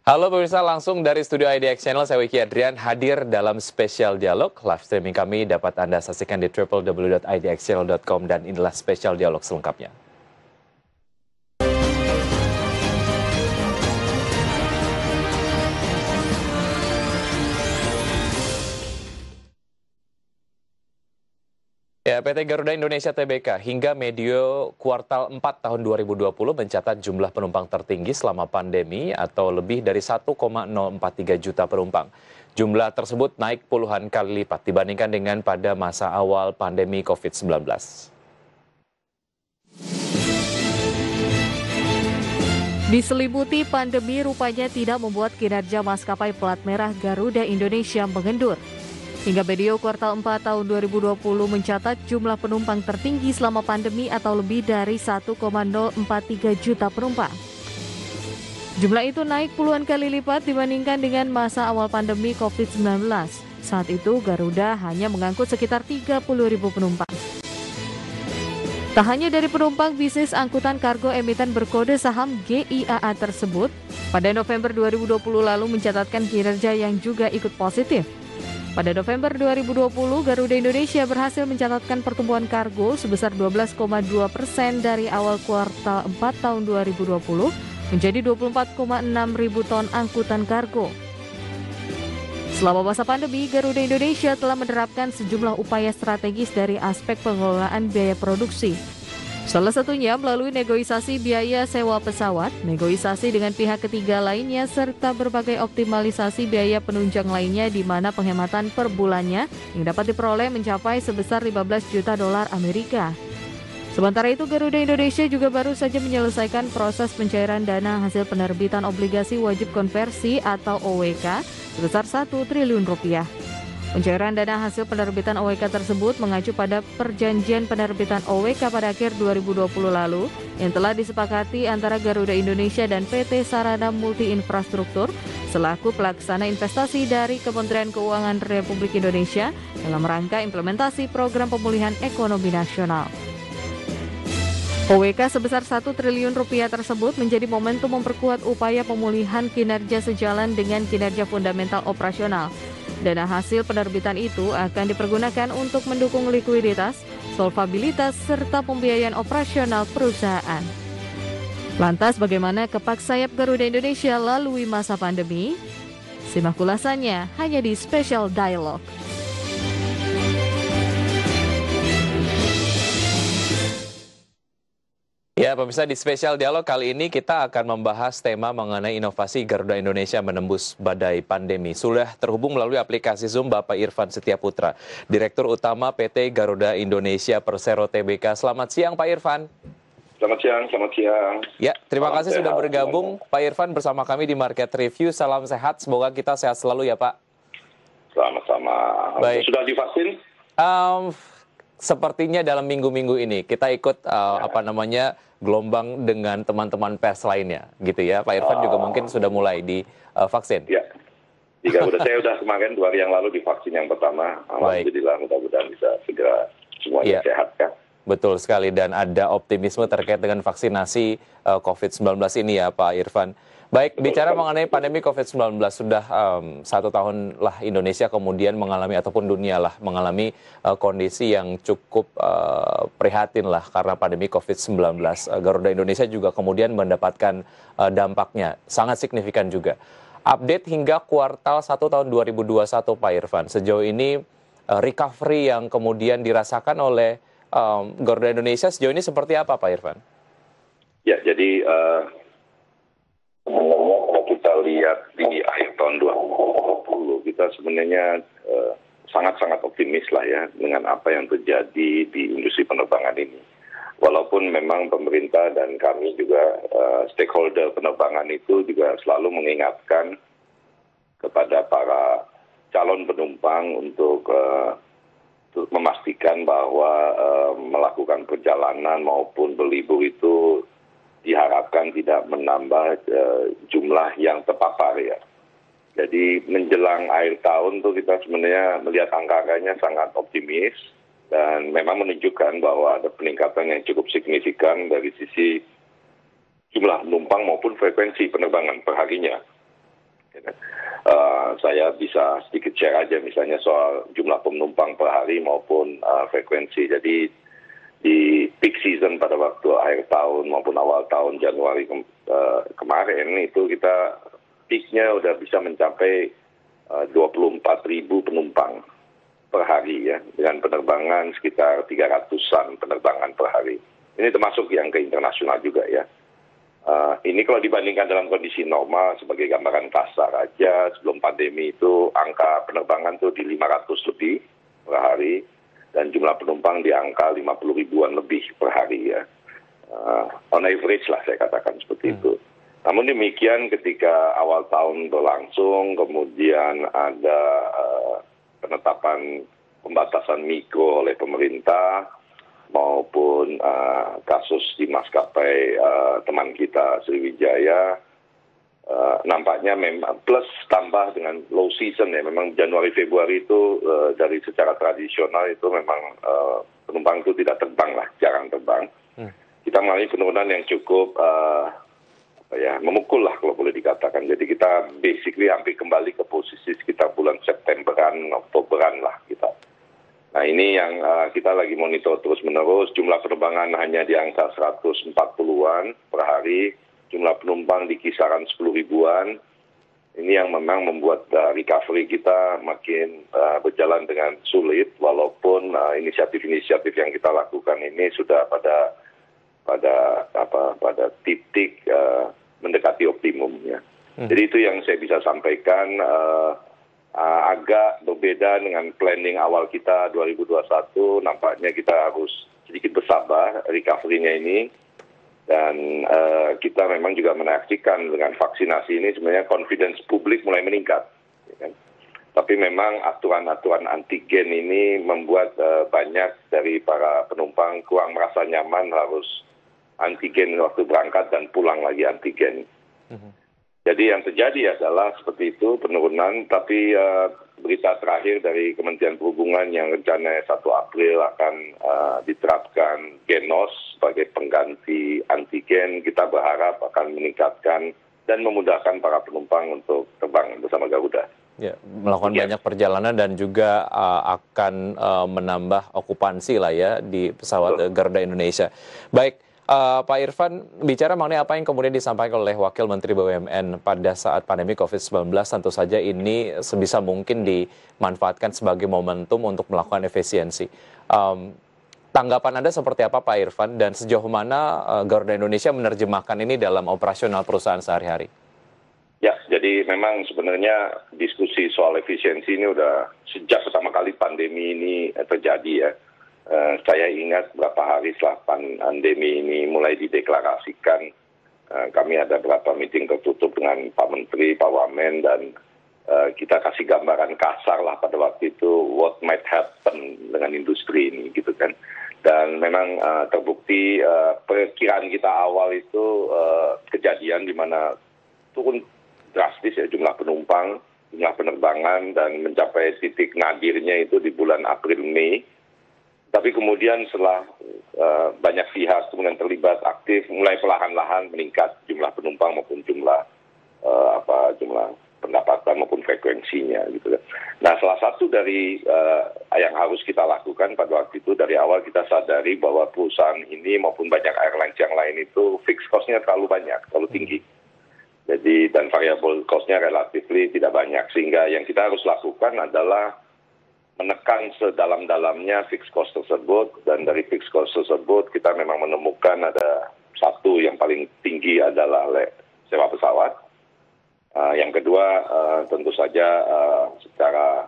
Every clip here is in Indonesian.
Halo pemirsa, langsung dari studio IDX Channel, saya Wiki Adrian hadir dalam spesial dialog. Live streaming kami dapat Anda saksikan di www.idxchannel.com dan inilah spesial dialog selengkapnya. Ya, PT Garuda Indonesia Tbk hingga medio kuartal 4 tahun 2020 mencatat jumlah penumpang tertinggi selama pandemi atau lebih dari 1,043 juta penumpang. Jumlah tersebut naik puluhan kali lipat dibandingkan dengan pada masa awal pandemi COVID-19. Diselimuti pandemi rupanya tidak membuat kinerja maskapai plat merah Garuda Indonesia mengendur. Hingga medio kuartal 4 tahun 2020 mencatat jumlah penumpang tertinggi selama pandemi atau lebih dari 1,043 juta penumpang. Jumlah itu naik puluhan kali lipat dibandingkan dengan masa awal pandemi COVID-19. Saat itu Garuda hanya mengangkut sekitar 30.000 penumpang. Tak hanya dari penumpang, bisnis angkutan kargo emiten berkode saham GIAA tersebut pada November 2020 lalu mencatatkan kinerja yang juga ikut positif. Pada November 2020, Garuda Indonesia berhasil mencatatkan pertumbuhan kargo sebesar 12,2% dari awal kuartal 4 tahun 2020 menjadi 24,6 ribu ton angkutan kargo. Selama masa pandemi, Garuda Indonesia telah menerapkan sejumlah upaya strategis dari aspek pengelolaan biaya produksi. Salah satunya melalui negosiasi biaya sewa pesawat, negosiasi dengan pihak ketiga lainnya, serta berbagai optimalisasi biaya penunjang lainnya di mana penghematan per bulannya yang dapat diperoleh mencapai sebesar 15 juta dolar Amerika. Sementara itu, Garuda Indonesia juga baru saja menyelesaikan proses pencairan dana hasil penerbitan obligasi wajib konversi atau OWK sebesar 1 triliun rupiah. Pencairan dana hasil penerbitan OWK tersebut mengacu pada perjanjian penerbitan OWK pada akhir 2020 lalu yang telah disepakati antara Garuda Indonesia dan PT Sarana Multi Infrastruktur selaku pelaksana investasi dari Kementerian Keuangan Republik Indonesia dalam rangka implementasi program pemulihan ekonomi nasional. OWK sebesar 1 triliun rupiah tersebut menjadi momentum memperkuat upaya pemulihan kinerja sejalan dengan kinerja fundamental operasional. Dana hasil penerbitan itu akan dipergunakan untuk mendukung likuiditas, solvabilitas, serta pembiayaan operasional perusahaan. Lantas bagaimana kepak sayap Garuda Indonesia lalui masa pandemi? Simak ulasannya hanya di Special Dialogue. Ya, pemirsa, di spesial dialog kali ini kita akan membahas tema mengenai inovasi Garuda Indonesia menembus badai pandemi. Sudah terhubung melalui aplikasi Zoom Bapak Irfan Setiaputra, Direktur Utama PT Garuda Indonesia Persero Tbk. Selamat siang Pak Irfan. Selamat siang, selamat siang. Ya, terima kasih sudah bergabung Pak Irfan bersama kami di Market Review. Salam sehat, semoga kita sehat selalu ya Pak. Sama-sama. Baik. Sudah divaksin? Sepertinya dalam minggu-minggu ini kita ikut gelombang dengan teman-teman pers lainnya, gitu ya. Pak Irfan juga mungkin sudah mulai divaksin. Ya, saya sudah kemarin 2 hari yang lalu divaksin yang pertama. Alhamdulillah, mudah-mudahan bisa segera semuanya sehat kan. Betul sekali, dan ada optimisme terkait dengan vaksinasi COVID-19 ini ya Pak Irfan. Baik, bicara mengenai pandemi COVID-19, sudah 1 tahun lah Indonesia kemudian mengalami, ataupun dunia lah mengalami kondisi yang cukup prihatin lah karena pandemi COVID-19. Garuda Indonesia juga kemudian mendapatkan dampaknya, sangat signifikan juga. Update hingga kuartal 1 tahun 2021 Pak Irfan, sejauh ini recovery yang kemudian dirasakan oleh Garuda Indonesia sejauh ini seperti apa Pak Irfan? Ya, jadi sebenarnya kalau kita lihat di akhir tahun 2020, kita sebenarnya sangat-sangat optimis lah ya dengan apa yang terjadi di industri penerbangan ini. Walaupun memang pemerintah dan kami juga stakeholder penerbangan itu juga selalu mengingatkan kepada para calon penumpang untuk memastikan bahwa melakukan perjalanan maupun berlibur itu diharapkan tidak menambah jumlah yang terpapar ya. Jadi menjelang akhir tahun tuh kita sebenarnya melihat angka-angkanya sangat optimis dan memang menunjukkan bahwa ada peningkatan yang cukup signifikan dari sisi jumlah penumpang maupun frekuensi penerbangan per harinya. Saya bisa sedikit share aja misalnya soal jumlah penumpang per hari maupun frekuensi. Jadi di peak season pada waktu akhir tahun maupun awal tahun Januari kemarin itu kita peaknya udah bisa mencapai 24.000 penumpang per hari ya, dengan penerbangan sekitar 300-an penerbangan per hari. Ini termasuk yang ke internasional juga ya. Ini kalau dibandingkan dalam kondisi normal sebagai gambaran kasar aja, sebelum pandemi itu angka penerbangan tuh di 500 lebih per hari dan jumlah penumpang di angka 50 ribuan lebih per hari ya. On average lah saya katakan seperti itu. Namun demikian ketika awal tahun berlangsung, kemudian ada penetapan pembatasan mikro oleh pemerintah, maupun kasus di maskapai teman kita Sriwijaya, nampaknya memang plus tambah dengan low season ya, memang Januari Februari itu dari secara tradisional itu memang penumpang itu tidak terbang lah, jarang terbang. Kita mengalami penurunan yang cukup memukul lah kalau boleh dikatakan. Jadi kita basically hampir kembali ke posisi sekitar bulan Septemberan, Oktoberan lah kita. Nah ini yang kita lagi monitor terus-menerus, jumlah penerbangan hanya di angka 140-an per hari, jumlah penumpang di kisaran 10 ribuan. Ini yang memang membuat recovery kita makin berjalan dengan sulit, walaupun inisiatif-inisiatif yang kita lakukan ini sudah pada titik mendekati optimum ya. Jadi itu yang saya bisa sampaikan. Agak berbeda dengan planning awal kita 2021, nampaknya kita harus sedikit bersabar recovery-nya ini, dan kita memang juga menyaksikan dengan vaksinasi ini sebenarnya confidence publik mulai meningkat. Ya kan? Tapi memang aturan-aturan antigen ini membuat banyak dari para penumpang kurang merasa nyaman harus antigen waktu berangkat dan pulang lagi antigen. Jadi yang terjadi adalah seperti itu penurunan, tapi berita terakhir dari Kementerian Perhubungan yang rencananya 1 April akan diterapkan Genos sebagai pengganti antigen, kita berharap akan meningkatkan dan memudahkan para penumpang untuk terbang bersama Garuda. Ya, melakukan banyak perjalanan dan juga akan menambah okupansi lah ya di pesawat Garuda Indonesia. Baik. Pak Irfan, bicara mengenai apa yang kemudian disampaikan oleh Wakil Menteri BUMN pada saat pandemi COVID-19, tentu saja ini sebisa mungkin dimanfaatkan sebagai momentum untuk melakukan efisiensi. Tanggapan Anda seperti apa Pak Irfan, dan sejauh mana Garuda Indonesia menerjemahkan ini dalam operasional perusahaan sehari-hari? Ya, jadi memang sebenarnya diskusi soal efisiensi ini udah sejak pertama kali pandemi ini terjadi ya. Saya ingat beberapa hari setelah pandemi ini mulai dideklarasikan, kami ada beberapa meeting tertutup dengan Pak Menteri, Pak Wamen, dan kita kasih gambaran kasar lah pada waktu itu what might happen dengan industri ini gitu kan. Dan memang terbukti perkiraan kita awal itu kejadian di mana turun drastis ya jumlah penumpang, jumlah penerbangan, dan mencapai titik nadirnya itu di bulan April-Mei. Tapi kemudian setelah banyak pihak kemudian terlibat aktif, mulai perlahan-lahan meningkat jumlah penumpang maupun jumlah pendapatan maupun frekuensinya gitu kan. Nah, salah satu dari yang harus kita lakukan pada waktu itu dari awal kita sadari bahwa perusahaan ini maupun banyak airlines yang lain itu fixed cost-nya terlalu banyak, terlalu tinggi. Jadi dan variable cost-nya relatifly tidak banyak, sehingga yang kita harus lakukan adalah menekan sedalam-dalamnya fixed cost tersebut, dan dari fixed cost tersebut kita memang menemukan ada satu yang paling tinggi adalah sewa pesawat. Yang kedua tentu saja secara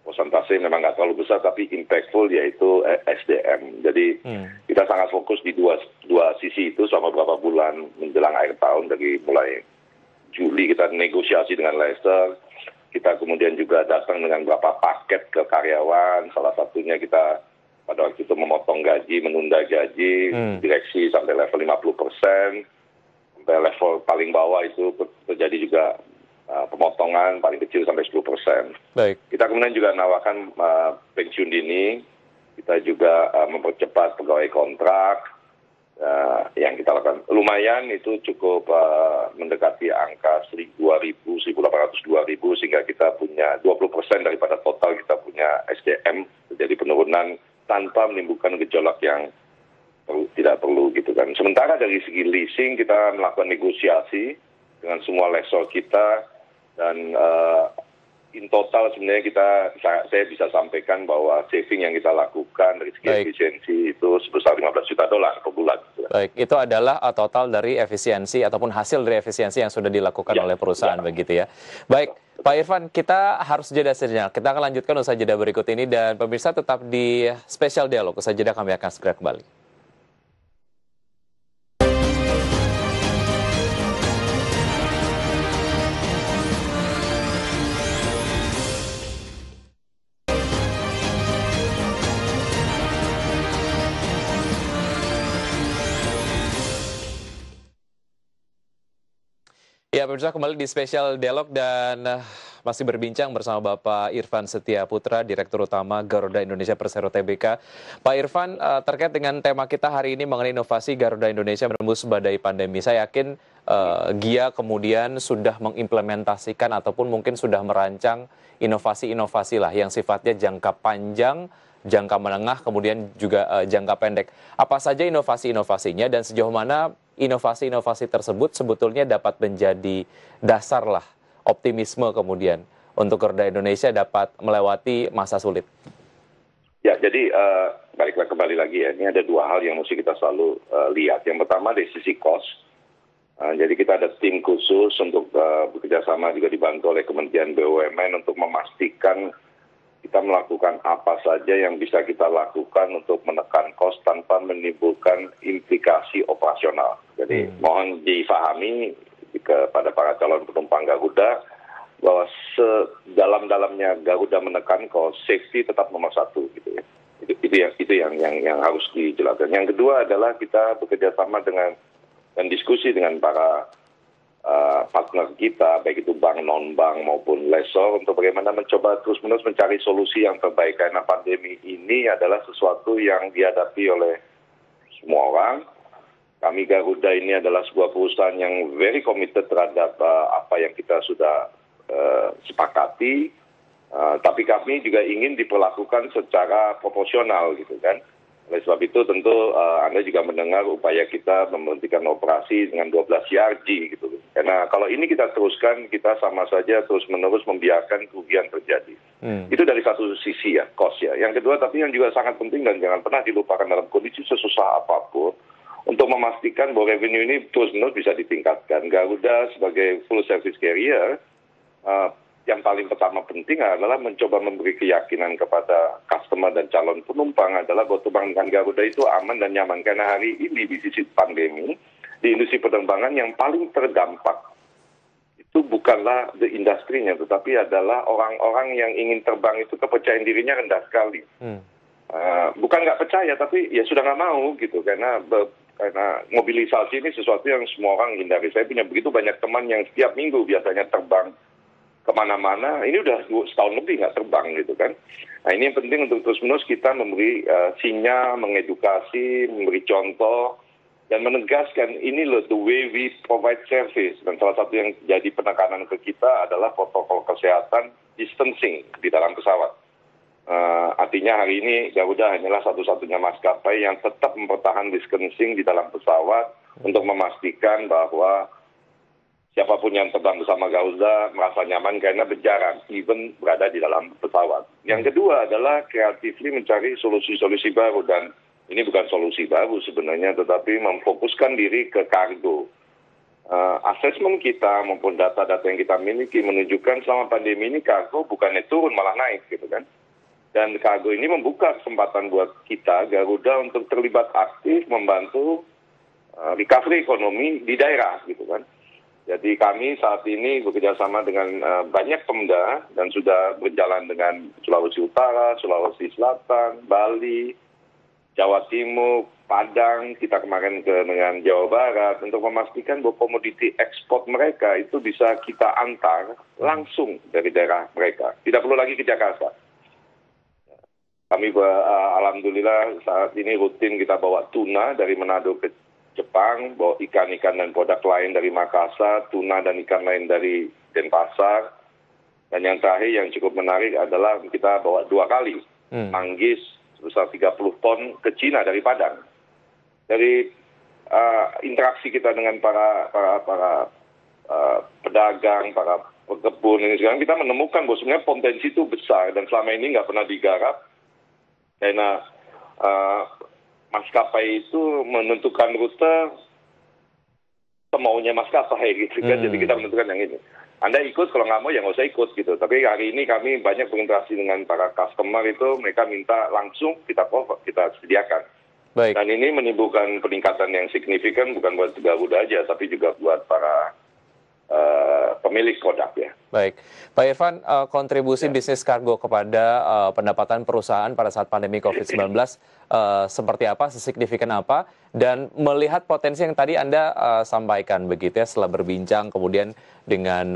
persentase memang nggak terlalu besar tapi impactful yaitu SDM. Jadi kita sangat fokus di dua sisi itu selama beberapa bulan menjelang akhir tahun, dari mulai Juli kita negosiasi dengan Leicester. Kita kemudian juga datang dengan beberapa paket ke karyawan, salah satunya kita pada waktu itu memotong gaji, menunda gaji, direksi sampai level 50%, sampai level paling bawah itu terjadi juga pemotongan paling kecil sampai 10%. Baik. Kita kemudian juga menawarkan pensiun dini, kita juga mempercepat pegawai kontrak, yang kita lakukan. Lumayan itu cukup mendekati angka 1.200, 1.800, 2.000 sehingga kita punya 20% daripada total kita punya SDM. Jadi penurunan tanpa menimbulkan gejolak yang tidak perlu gitu kan. Sementara dari segi leasing kita melakukan negosiasi dengan semua lessor kita dan in total sebenarnya saya bisa sampaikan bahwa saving yang kita lakukan dari segi efisiensi itu sebesar $15 juta per bulan. Baik, itu adalah total dari efisiensi ataupun hasil dari efisiensi yang sudah dilakukan oleh perusahaan begitu ya. Baik, Pak Irfan, kita harus jeda sejenak. Kita akan lanjutkan usai jeda berikut ini dan pemirsa tetap di Spesial Dialog. Usai jeda kami akan segera kembali. Ya, pemirsa kembali di Spesial Dialog dan masih berbincang bersama Bapak Irfan Setia Putra, Direktur Utama Garuda Indonesia Persero Tbk. Pak Irfan, terkait dengan tema kita hari ini mengenai inovasi Garuda Indonesia menembus badai pandemi. Saya yakin GIA kemudian sudah mengimplementasikan ataupun mungkin sudah merancang inovasi-inovasi lah yang sifatnya jangka panjang, jangka menengah, kemudian juga jangka pendek. Apa saja inovasi-inovasinya dan sejauh mana inovasi-inovasi tersebut sebetulnya dapat menjadi dasar lah optimisme kemudian untuk Garuda Indonesia dapat melewati masa sulit? Ya, jadi baiklah kembali lagi ya, ini ada dua hal yang mesti kita selalu lihat. Yang pertama dari sisi cost. Jadi kita ada tim khusus untuk bekerjasama juga dibantu oleh Kementerian BUMN untuk memastikan kita melakukan apa saja yang bisa kita lakukan untuk menekan kos tanpa menimbulkan implikasi operasional. Jadi mohon difahami kepada para calon penumpang Garuda bahwa sedalam-dalamnya Garuda menekan kos, safety tetap nomor satu gitu ya. Itu yang harus dijelaskan. Yang kedua adalah kita bekerja sama dengan dan diskusi dengan para partner kita, baik itu bank, non-bank maupun lessor, untuk bagaimana mencoba terus-menerus mencari solusi yang terbaik. Karena pandemi ini adalah sesuatu yang dihadapi oleh semua orang. Kami Garuda ini adalah sebuah perusahaan yang very committed terhadap apa yang kita sudah sepakati, tapi kami juga ingin diperlakukan secara proporsional gitu kan. Oleh sebab itu tentu Anda juga mendengar upaya kita memberhentikan operasi dengan 12 yardji gitu. Karena kalau ini kita teruskan, kita sama saja terus-menerus membiarkan kerugian terjadi. Itu dari satu sisi ya, cost ya. Yang kedua, tapi yang juga sangat penting dan jangan pernah dilupakan dalam kondisi sesusah apapun, untuk memastikan bahwa revenue ini terus-menerus bisa ditingkatkan. Garuda sebagai full service carrier, yang paling pertama penting adalah mencoba memberi keyakinan kepada customer dan calon penumpang adalah bahwa penerbangan Garuda itu aman dan nyaman. Karena hari ini di sisi pandemi, di industri penerbangan yang paling terdampak itu bukanlah the industry-nya, tetapi adalah orang-orang yang ingin terbang itu kepercayaan dirinya rendah sekali. Bukan nggak percaya, tapi ya sudah nggak mau gitu. Karena mobilisasi ini sesuatu yang semua orang hindari. Saya punya begitu banyak teman yang setiap minggu biasanya terbang kemana-mana, ini udah setahun lebih nggak terbang gitu kan. Nah ini yang penting untuk terus-menerus kita memberi sinyal, mengedukasi, memberi contoh, dan menegaskan ini loh the way we provide service. Dan salah satu yang jadi penekanan ke kita adalah protokol kesehatan distancing di dalam pesawat. Artinya hari ini Garuda hanyalah satu-satunya maskapai yang tetap mempertahankan distancing di dalam pesawat untuk memastikan bahwa siapapun yang terbang bersama Garuda merasa nyaman karena berjarak, even berada di dalam pesawat. Yang kedua adalah creatively mencari solusi-solusi baru, dan ini bukan solusi baru sebenarnya, tetapi memfokuskan diri ke kargo. Asesmen kita maupun data-data yang kita miliki menunjukkan selama pandemi ini kargo bukannya turun malah naik gitu kan. Dan kargo ini membuka kesempatan buat kita Garuda untuk terlibat aktif membantu recovery ekonomi di daerah gitu kan. Jadi kami saat ini bekerjasama dengan banyak pemda dan sudah berjalan dengan Sulawesi Utara, Sulawesi Selatan, Bali, Jawa Timur, Padang, kita kemarin dengan Jawa Barat untuk memastikan bahwa komoditi ekspor mereka itu bisa kita antar langsung dari daerah mereka. Tidak perlu lagi ke Jakarta. Kami alhamdulillah saat ini rutin kita bawa tuna dari Manado ke Jepang, bawa ikan-ikan dan produk lain dari Makassar, tuna dan ikan lain dari Denpasar. Dan yang terakhir yang cukup menarik adalah kita bawa 2 kali manggis sebesar 30 ton ke Cina dari Padang. Dari interaksi kita dengan para pedagang, para pekebun ini sekarang kita menemukan bahwa sebenarnya potensi itu besar dan selama ini nggak pernah digarap karena maskapai itu menentukan rute semaunya maskapai gitu kan. Jadi kita menentukan yang ini. Anda ikut, kalau nggak mau ya nggak usah ikut gitu. Tapi hari ini kami banyak berinteraksi dengan para customer itu, mereka minta langsung kita sediakan. Baik. Dan ini menimbulkan peningkatan yang signifikan bukan buat Garuda aja, tapi juga buat para pemilik produk ya. Baik, Pak Irfan, kontribusi bisnis kargo kepada pendapatan perusahaan pada saat pandemi COVID-19 seperti apa, sesignifikan apa, dan melihat potensi yang tadi Anda sampaikan begitu ya, setelah berbincang kemudian dengan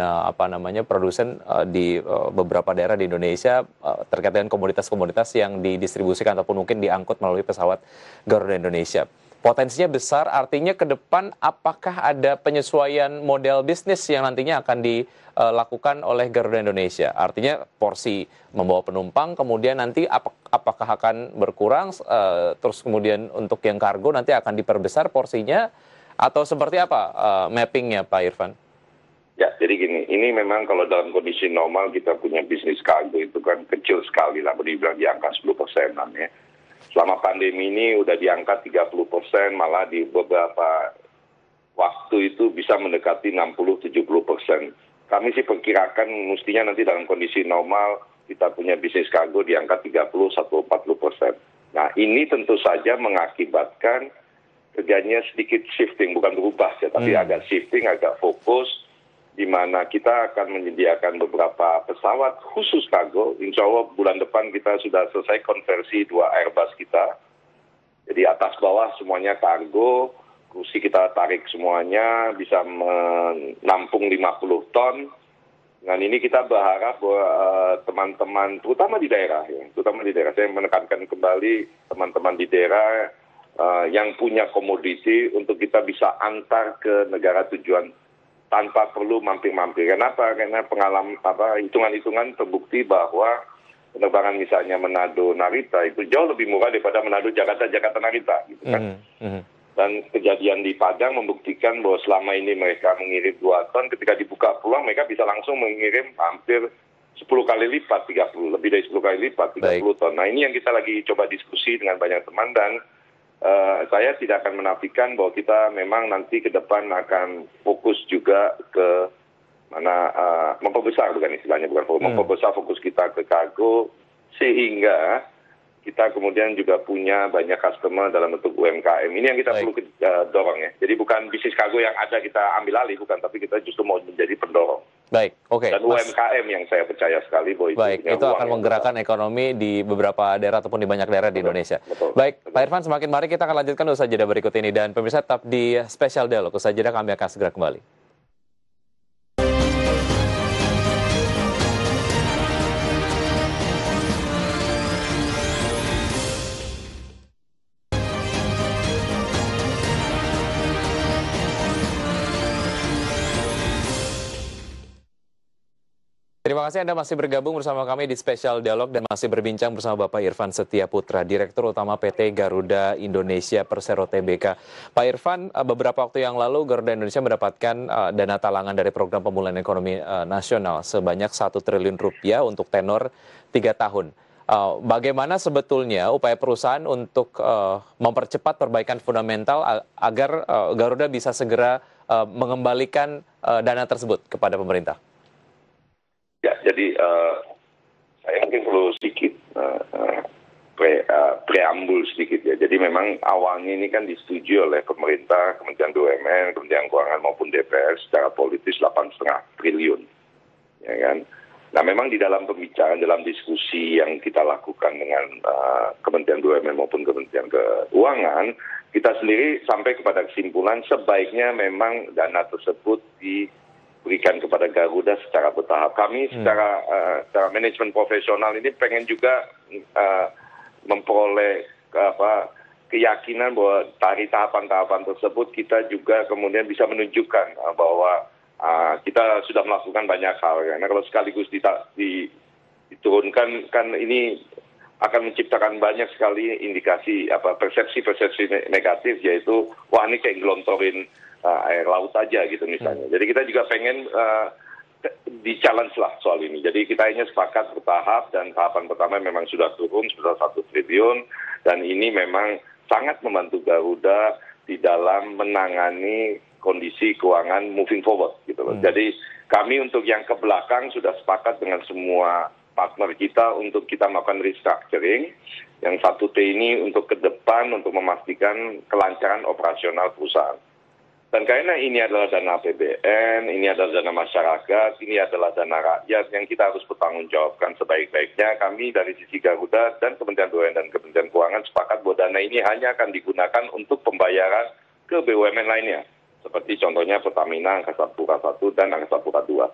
produsen di beberapa daerah di Indonesia terkait dengan komoditas-komoditas yang didistribusikan ataupun mungkin diangkut melalui pesawat Garuda Indonesia. Potensinya besar, artinya ke depan apakah ada penyesuaian model bisnis yang nantinya akan dilakukan oleh Garuda Indonesia? Artinya porsi membawa penumpang, kemudian nanti apakah akan berkurang, terus kemudian untuk yang kargo nanti akan diperbesar porsinya, atau seperti apa mappingnya Pak Irfan? Ya, jadi gini, ini memang kalau dalam kondisi normal kita punya bisnis kargo itu kan kecil sekali lah, dibilang di angka 10%-an ya. Selama pandemi ini udah diangkat 30%, malah di beberapa waktu itu bisa mendekati 60-70%. Kami sih perkirakan mestinya nanti dalam kondisi normal kita punya bisnis kargo di angka 30-40%. Nah ini tentu saja mengakibatkan kerjanya sedikit shifting, bukan berubah ya, tapi agak shifting, agak fokus, di mana kita akan menyediakan beberapa pesawat khusus kargo. Insya Allah bulan depan kita sudah selesai konversi 2 Airbus kita. Jadi atas bawah semuanya kargo, kursi kita tarik semuanya, bisa menampung 50 ton. Dengan ini kita berharap bahwa teman-teman, terutama di daerah, saya menekankan kembali teman-teman di daerah yang punya komoditi untuk kita bisa antar ke negara tujuan tanpa perlu mampir-mampir. Kenapa? Karena pengalaman hitungan-hitungan terbukti bahwa penerbangan misalnya Manado-Narita itu jauh lebih murah daripada Manado-Jakarta-Narita gitu kan. Dan kejadian di Padang membuktikan bahwa selama ini mereka mengirim 2 ton, ketika dibuka peluang mereka bisa langsung mengirim hampir 10 kali lipat, 30, lebih dari 10 kali lipat, 30 ton. Nah ini yang kita lagi coba diskusi dengan banyak teman, dan saya tidak akan menafikan bahwa kita memang nanti ke depan akan fokus juga ke mana memperbesar, memperbesar fokus kita ke kargo, sehingga kita kemudian juga punya banyak customer dalam bentuk UMKM. Ini yang kita perlu dorong ya. Jadi bukan bisnis kargo yang ada kita ambil alih, bukan, tapi kita justru mau menjadi pendorong. Baik, oke. Dan UMKM yang saya percaya sekali bahwa itu akan menggerakkan ekonomi di beberapa daerah ataupun di banyak daerah di Indonesia. Baik, Pak Irfan, semakin mari kita akan lanjutkan usaha jeda berikut ini, dan pemirsa tetap di Special Dialog. Usaha jeda kami akan segera kembali. Terima kasih Anda masih bergabung bersama kami di Special Dialog dan masih berbincang bersama Bapak Irfan Setia Putra, Direktur Utama PT Garuda Indonesia Persero Tbk. Pak Irfan, beberapa waktu yang lalu Garuda Indonesia mendapatkan dana talangan dari Program Pemulihan Ekonomi Nasional sebanyak 1 triliun rupiah untuk tenor 3 tahun. Bagaimana sebetulnya upaya perusahaan untuk mempercepat perbaikan fundamental agar Garuda bisa segera mengembalikan dana tersebut kepada pemerintah? Ya, jadi saya mungkin perlu sedikit preambul sedikit ya. Jadi memang awalnya ini kan disetujui oleh pemerintah, Kementerian BUMN, Kementerian Keuangan maupun DPR secara politis 8,5 triliun, ya kan. Nah memang di dalam pembicaraan, dalam diskusi yang kita lakukan dengan Kementerian BUMN maupun Kementerian Keuangan, kita sendiri sampai kepada kesimpulan sebaiknya memang dana tersebut diberikan kepada Garuda secara bertahap. Kami secara manajemen profesional ini pengen juga memperoleh keyakinan bahwa dari tahapan-tahapan tersebut kita juga kemudian bisa menunjukkan bahwa kita sudah melakukan banyak hal. Karena kalau sekaligus diturunkan kan ini akan menciptakan banyak sekali indikasi persepsi-persepsi negatif, yaitu wah ini kayak gelontorin air laut aja gitu misalnya. Jadi kita juga pengen di-challenge lah soal ini. Jadi kita hanya sepakat bertahap, dan tahapan pertama memang sudah turun sebesar 1 triliun, dan ini memang sangat membantu Garuda di dalam menangani kondisi keuangan moving forward gitu loh. Jadi kami untuk yang ke belakang sudah sepakat dengan semua partner kita untuk kita melakukan restructuring. Yang 1T ini untuk ke depan untuk memastikan kelancaran operasional perusahaan. Dan karena ini adalah dana APBN, ini adalah dana masyarakat, ini adalah dana rakyat yang kita harus bertanggungjawabkan sebaik-baiknya. Kami dari sisi Garuda dan Kementerian BUMN dan Kementerian Keuangan sepakat bahwa dana ini hanya akan digunakan untuk pembayaran ke BUMN lainnya. Seperti contohnya Pertamina, Angkasa Pura I dan Angkasa Pura II.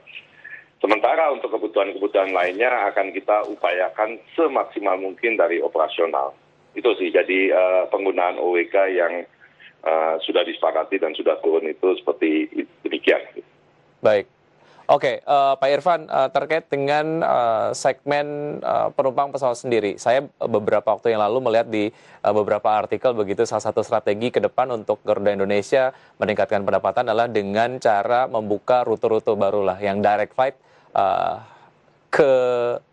Sementara untuk kebutuhan-kebutuhan lainnya akan kita upayakan semaksimal mungkin dari operasional. Itu sih, jadi penggunaan OWK yang sudah disepakati dan sudah turun itu seperti demikian. Baik. Oke, Pak Irfan, terkait dengan segmen penumpang pesawat sendiri, saya beberapa waktu yang lalu melihat di beberapa artikel begitu, salah satu strategi ke depan untuk Garuda Indonesia meningkatkan pendapatan adalah dengan cara membuka rute-rute baru lah, yang direct flight ke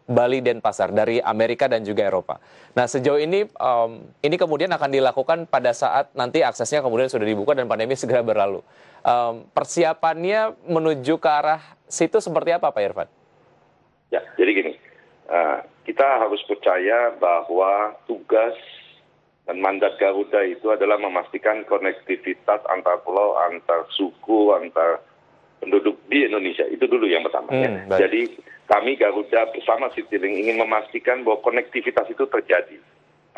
Bali Denpasar dari Amerika dan juga Eropa. Nah, sejauh ini kemudian akan dilakukan pada saat nanti aksesnya kemudian sudah dibuka dan pandemi segera berlalu. Persiapannya menuju ke arah situ seperti apa, Pak Irfan? Ya, jadi gini, kita harus percaya bahwa tugas dan mandat Garuda itu adalah memastikan konektivitas antar pulau, antar suku, antar penduduk di Indonesia. Itu dulu yang pertama. Jadi kami Garuda bersama Citylink ingin memastikan bahwa konektivitas itu terjadi.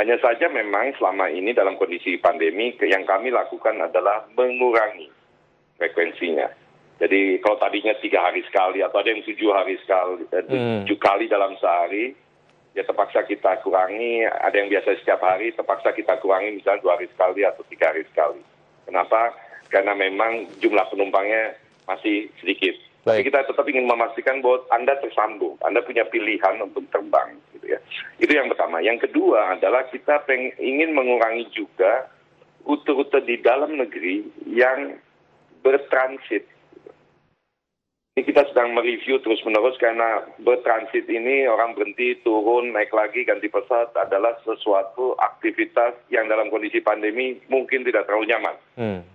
Hanya saja memang selama ini dalam kondisi pandemi yang kami lakukan adalah mengurangi frekuensinya. Jadi kalau tadinya 3 hari sekali atau ada yang 7 hari sekali, 7 kali dalam sehari, ya terpaksa kita kurangi. Ada yang biasa setiap hari, terpaksa kita kurangi misalnya 2 hari sekali atau 3 hari sekali. Kenapa? Karena memang jumlah penumpangnya masih sedikit. Tapi kita tetap ingin memastikan bahwa Anda tersambung, Anda punya pilihan untuk terbang, gitu ya. Itu yang pertama. Yang kedua adalah kita ingin mengurangi juga rute-rute di dalam negeri yang bertransit. Ini kita sedang mereview terus-menerus karena bertransit ini orang berhenti, turun, naik lagi, ganti pesawat adalah sesuatu aktivitas yang dalam kondisi pandemi mungkin tidak terlalu nyaman.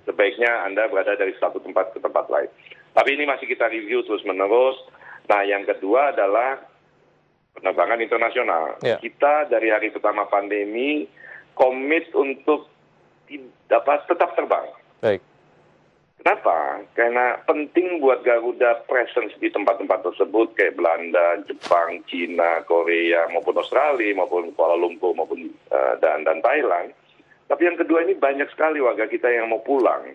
Sebaiknya Anda berada dari satu tempat ke tempat lain. Tapi ini masih kita review terus-menerus. Nah, yang kedua adalah penerbangan internasional. Kita dari hari pertama pandemi komit untuk tetap terbang. Baik. Kenapa? Karena penting buat Garuda presence di tempat-tempat tersebut kayak Belanda, Jepang, Cina, Korea, maupun Australia, maupun Kuala Lumpur, maupun dan Thailand. Tapi yang kedua ini banyak sekali warga kita yang mau pulang.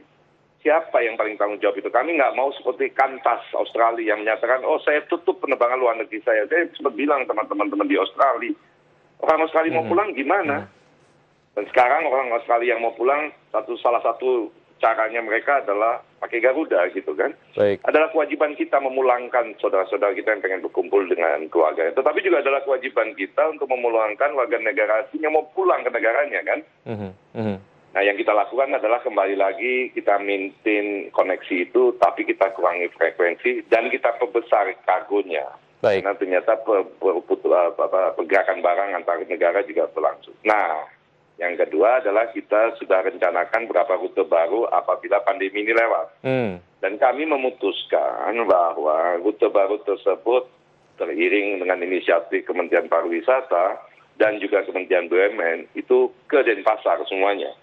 Siapa yang paling tanggung jawab itu? Kami nggak mau seperti Qantas Australia yang menyatakan, oh saya tutup penerbangan luar negeri saya. Saya sempat bilang teman-teman di Australia, orang Australia mau pulang gimana? Dan sekarang orang Australia yang mau pulang, salah satu caranya mereka adalah pakai Garuda gitu kan. Baik. Adalah kewajiban kita memulangkan saudara-saudara kita yang pengen berkumpul dengan keluarga. Tetapi juga adalah kewajiban kita untuk memulangkan warga negara asing yang mau pulang ke negaranya kan. Nah, yang kita lakukan adalah kembali lagi kita maintain koneksi itu, tapi kita kurangi frekuensi dan kita perbesar kargonya. Baik. Karena ternyata pergerakan barang antar negara juga berlangsung. Nah, yang kedua adalah kita sudah rencanakan berapa rute baru apabila pandemi ini lewat. Dan kami memutuskan bahwa rute baru tersebut teriring dengan inisiatif Kementerian Pariwisata dan juga Kementerian BUMN itu ke Denpasar semuanya.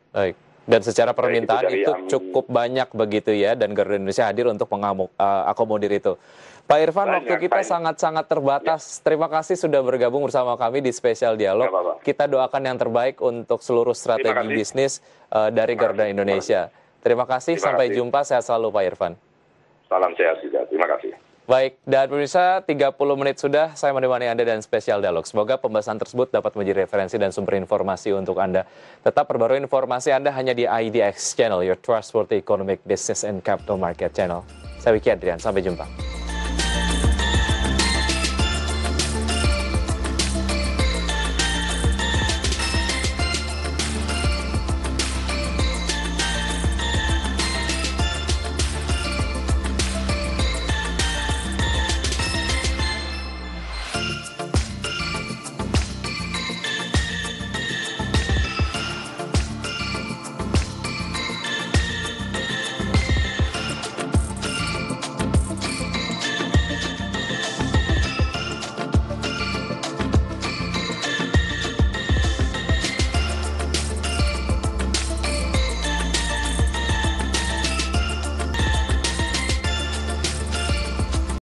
Baik. Dan secara permintaan itu cukup banyak begitu ya, dan Garuda Indonesia hadir untuk mengakomodir itu. Pak Irfan, waktu kita sangat-sangat terbatas. Terima kasih sudah bergabung bersama kami di Spesial Dialog. Kita doakan yang terbaik untuk seluruh strategi bisnis dari Garuda Indonesia. Terima kasih, sampai jumpa. Sehat selalu Pak Irfan. Salam sehat juga. Terima kasih. Baik, dan pemirsa 30 menit sudah saya menemani Anda dan Spesial Dialog. Semoga pembahasan tersebut dapat menjadi referensi dan sumber informasi untuk Anda. Tetap perbarui informasi Anda hanya di IDX Channel, your trustworthy economic business and capital market channel. Saya Wiki Adrian, sampai jumpa.